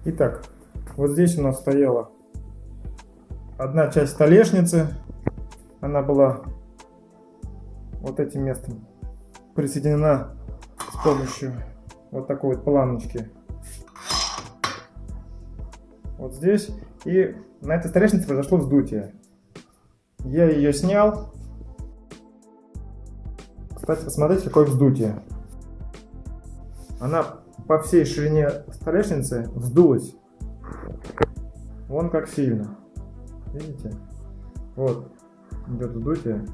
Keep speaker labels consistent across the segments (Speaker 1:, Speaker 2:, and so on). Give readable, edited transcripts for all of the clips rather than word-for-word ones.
Speaker 1: Итак, вот здесь у нас стояла одна часть столешницы. Она была вот этим местом присоединена с помощью вот такой вот планочки. Вот здесь. И на этой столешнице произошло вздутие. Я ее снял. Кстати, посмотрите, какое вздутие. Она по всей ширине столешницы вздулась. Вон как сильно. Видите? Вот идет вздутие.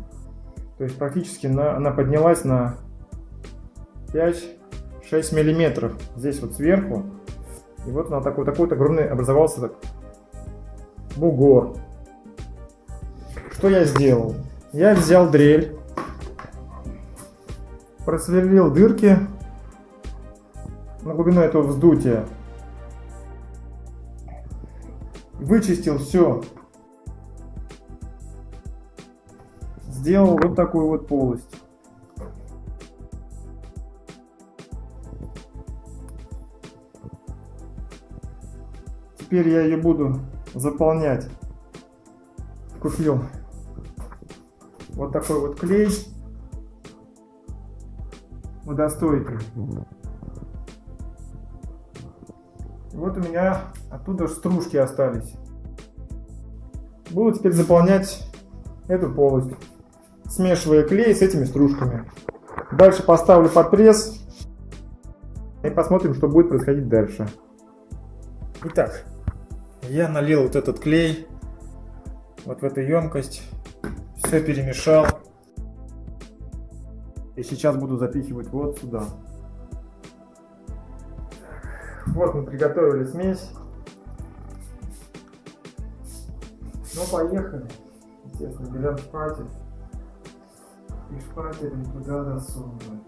Speaker 1: То есть практически она поднялась на 5-6 миллиметров. Здесь вот сверху. И вот на такой огромный образовался бугор. Что я сделал? Я взял дрель, просверлил дырки на глубину этого вздутия, вычистил все, сделал вот такую вот полость. Теперь я ее буду заполнять. Купил вот такой вот клей водостойкий. Вот у меня оттуда стружки остались. Буду теперь заполнять эту полость, смешивая клей с этими стружками. Дальше поставлю под пресс и посмотрим, что будет происходить дальше. Итак, я налил вот этот клей вот в эту емкость, все перемешал. И сейчас буду запихивать вот сюда. Вот мы приготовили смесь. Ну, поехали. Естественно, берем шпатель и шпателем туда засовываем.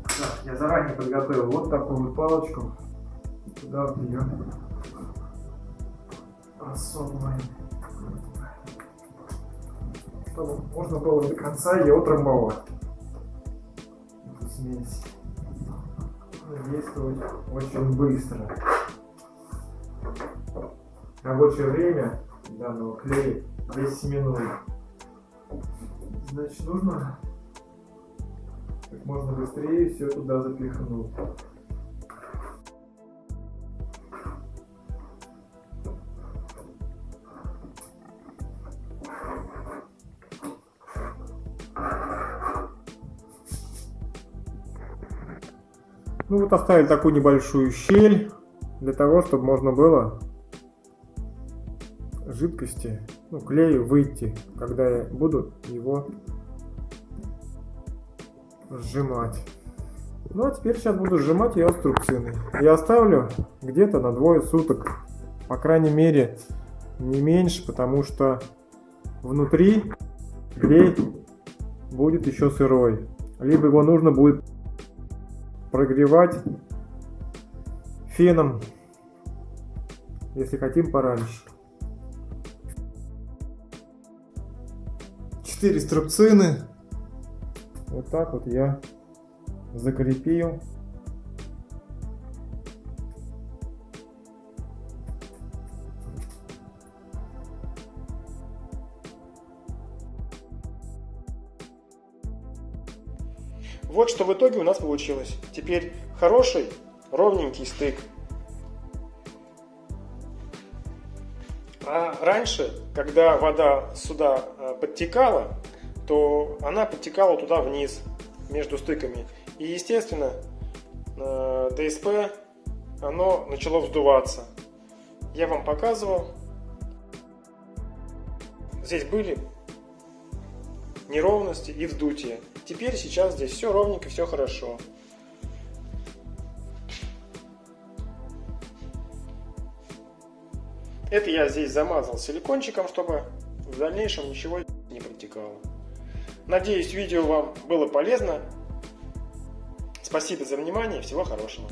Speaker 1: Так, я заранее подготовил вот такую вот палочку. Туда вот ее просовываем, чтобы можно было до конца ее утрамбовать. Эту смесь действует очень быстро. Рабочее время данного клея 10 минут. Значит, нужно как можно быстрее все туда запихнуть. Ну вот оставили такую небольшую щель для того, чтобы можно было жидкости, ну, клею выйти, когда я буду его сжимать. Ну а теперь сейчас буду сжимать ее струбциной. Я оставлю где-то на 2 суток, по крайней мере не меньше, потому что внутри клей будет еще сырой, либо его нужно будет прогревать феном, если хотим пораньше. 4 струбцины. Вот так вот я закрепил. Вот что в итоге у нас получилось. Теперь хороший, ровненький стык. А раньше, когда вода сюда подтекала, то она подтекала туда вниз, между стыками. И, естественно, ДСП, оно начало вздуваться. Я вам показывал. Здесь были неровности и вздутие. Теперь сейчас здесь все ровненько, все хорошо. Это я здесь замазал силикончиком, чтобы в дальнейшем ничего не протекало. Надеюсь, видео вам было полезно. Спасибо за внимание, всего хорошего.